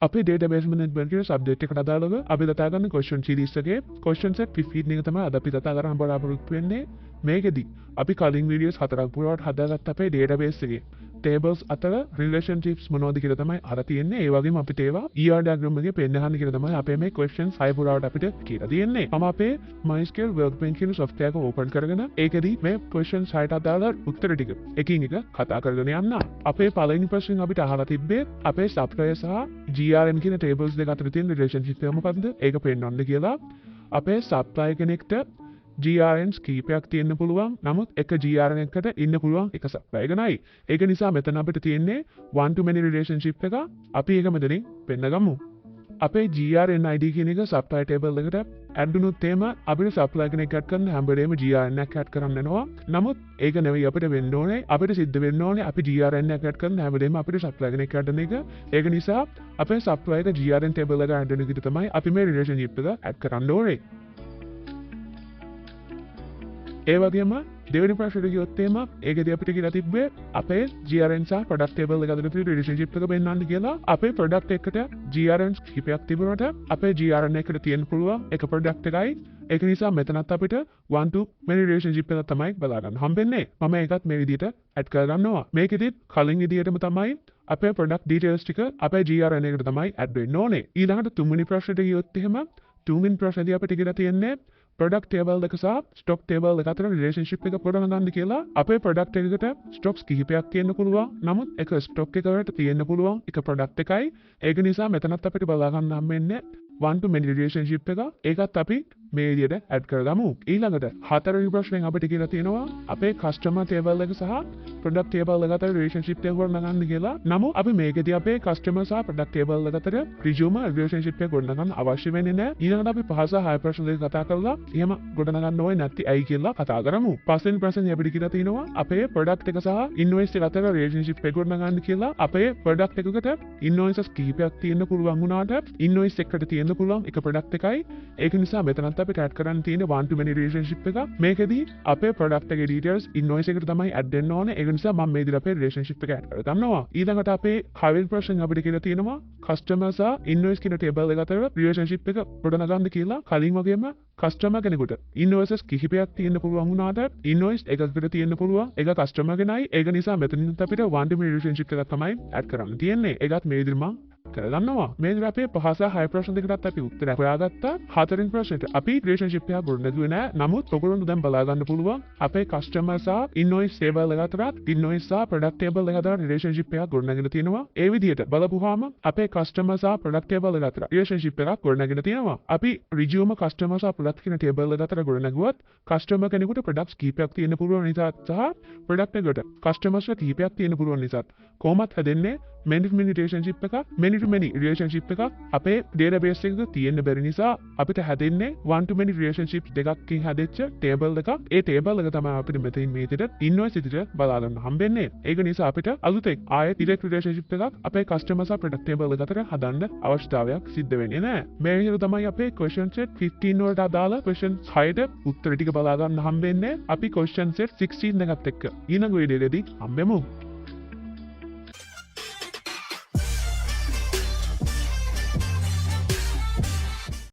අපේ database management කියන subject එකට අදාළව අපි කතා කරන question series එකේ question set 15 එක තමයි අද අපි කතා කරන්න බලාපොරොත්තු වෙන්නේ. මේකෙදි අපි කලින් videos 4ක් පුරාවට හදාගත්ත අපේ database එකේ tables අතර relationships මොනවද කියලා තමයි අර තියෙන්නේ. ඒ වගේම අපිට ඒවා ER diagram එකේ පෙන්නහන්න කියලා තමයි අපේ මේ questions 6 පුරාවට අපිට කියලා තියෙන්නේ. මම අපේ MySQL workbench කියන software එක open කරගෙන ඒකෙදි මේ questions 6ට අදාළ උත්තර ටික එකින් එක කතා කරගෙන යන්න. අපේ පළවෙනි ප්‍රශ්නෙන් අපිට අහලා තිබ්බේ අපේ supplier සහ GRN කියන tables දෙක අතර තියෙන relationship එක මොකක්ද? ඒක පෙන්වන්න කියලා. අපේ supplier කෙනෙක්ට GRNs කීපයක් තියෙන්න පුළුවන්. නමුත් එක GRN එකකට ඉන්න පුළුවන් එක supplier එකනයි. ඒක නිසා මෙතන අපිට තියෙන්නේ one to many relationship එක. අපි ඒක මෙතනින් පෙන්නගමු. අපේ GRN ID කියන එක supplier table එකට add වුණොත් එහෙම අපිට supplier කෙනෙක් add කරන්න හැම වෙලේම GRN එකක් add කරන්න වෙනවා. නමුත් ඒක නෙවෙයි අපිට වෙන්න ඕනේ. අපිට සිද්ධ වෙන්න ඕනේ අපි GRN එකක් add කරන්න හැම වෙලේම අපිට supplier කෙනෙක් add කරන එක. ඒක නිසා අපේ supplier එක GRN table එකට add වෙන විදිහට තමයි අපි මේ relationship එක add කරන්න ඕනේ. ඒ වගේම දෙවෙනි ප්‍රශ්නෙට ගියොත් එහෙම ඒකදී අපිට කියලා තිබ්බේ අපේ GRN සහ product table එක අතර තියෙන relationship එක පෙන්වන්න කියලා. අපේ product එකට GRNs කිහිපයක් තිබුණාට අපේ GRN එකට තියෙන්න පුළුවන් එක product එකයි. ඒක නිසා මෙතනත් අපිට one to many relationship එක තමයි බලා ගන්න හම්බෙන්නේ. මම ඒකත් මේ විදිහට add කරගන්නවා. මේකෙදිත් කලින් විදිහටම තමයි අපේ product details ටික අපේ GRN එකට තමයි add වෙන්න ඕනේ. ඊළඟට තුන්වෙනි ප්‍රශ්නෙට ගියොත් එහෙම තුන්වෙනි ප්‍රශ්නේදී අපිට කියලා තියෙන්නේ product table එක සහ stock table එක අතර relationship එක ගොඩනගන්න කියලා. අපේ product එකකට stocks කිහිපයක් තියෙන්න පුළුවන්. නමුත් එක stock එකකට තියෙන්න පුළුවන් එක product එකයි. ඒක නිසා මෙතනත් අපිට බලා ගන්න හම්බෙන්නේ one to many relationship එක. ඒකත් අපි මේ විදිහට add කරගමු. ඊළඟට හතරවෙනි ප්‍රශ්නෙන් අපිට කියලා තියෙනවා අපේ customer table එක සහ product table එක අතර relationship එක ගොඩනගන්න කියලා. නමුත් අපි මේකෙදී අපේ customer සහ product table එක අතර resume relationship එක ගොඩනගන්න අවශ්‍ය වෙන්නේ නැහැ. ඊළඟට අපි 5 සහ 6 ප්‍රශ්න දෙක කතා කරලා එහෙම ගොඩනගන්න ඕනේ නැති ඇයි කියලා කතා කරමු. පස්වෙනි ප්‍රශ්නේ අපිට කියලා තියෙනවා අපේ product එක සහ invoice එක අතර relationship එක ගොඩනගන්න කියලා. අපේ product එකකට invoices කිහිපයක් තියෙන්න පුළුවන් වුණාට invoice එකකට තියෙන්න පුළුවන් එක product එකයි. ඒක නිසා මෙතනත් අපිට add කරන්න තියෙන one to many relationship එක. මේකෙදී අපේ product එකේ details invoice එකට තමයි add වෙන්න ඕනේ. ඒක නිසා මම මේ විදිහට අපේ relationship එක add කරගන්නවා. ඊළඟට අපේ හයවෙනි ප්‍රශ්නෙන් අපිට කියලා තියෙනවා customer සහ invoice කියන table එක අතර relationship එක ගොඩනගන්න කියලා. කලින් වගේම customer කෙනෙකුට invoices කිහිපයක් තියෙන්න පුළුවන් වුණාට invoice එකකට තියෙන්න පුළුවන් එක customer කෙනයි. ඒක නිසා මෙතනින් අපිට one to many relationship එකක් තමයි add කරන්න තියෙන්නේ. ඒකත් මේ විදිහට මම කරගන්නවා. මේ විදිහට අපේ 5 සහ 6 ප්‍රශ්න දෙකටත් අපි උත්තර හොයාගත්තා. හතරවෙනි ප්‍රශ්නෙට අපි relationship එක ගොඩනගුවේ නෑ. නමුත් ඔයගොල්ලෝ දැන් බලා ගන්න පුළුවන් අපේ customer සහ invoice table එක අතර invoice සහ product table එක අතර relationship එකක් ගොඩනගෙන තියෙනවා. ඒ විදිහට බලපුවාම අපේ customer සහ product table එක අතර relationship එකක් ගොඩනගෙන තියෙනවා. අපි resume customer සහ product කියන table එක අතර ගොඩනගුවත් customer කෙනෙකුට products කිහිපයක් තියෙන්න පුළුවන් නිසා සහ product එකට customers කිහිපයක් තියෙන්න පුළුවන් නිසා කොහොමත් හැදෙන්නේ many to many relationship එකක්. many to many relationship එකක් අපේ database එකක තියෙන්න බැරි නිසා අපිට හැදෙන්නේ one to many relationships දෙකකින් හැදෙච්ච table එකක්. ඒ table එක තමයි අපිට මෙතනින් මේ විදිහට invoice විදිහට බලා ගන්න හම්බෙන්නේ. ඒක නිසා අපිට අලුතෙන් ආයෙත් direct relationship එකක් අපේ customer සහ product table එක අතර හදන්න අවශ්‍යතාවයක් සිද්ධ වෙන්නේ නැහැ. මේ විදිහට තමයි අපේ question set 15 වලට අදාළ question 6ට උත්තර ටික බලා ගන්න හම්බෙන්නේ. අපි question set 16 එකත් එක්ක ඊළඟ වීඩියෝ එකේදී හම්බෙමු.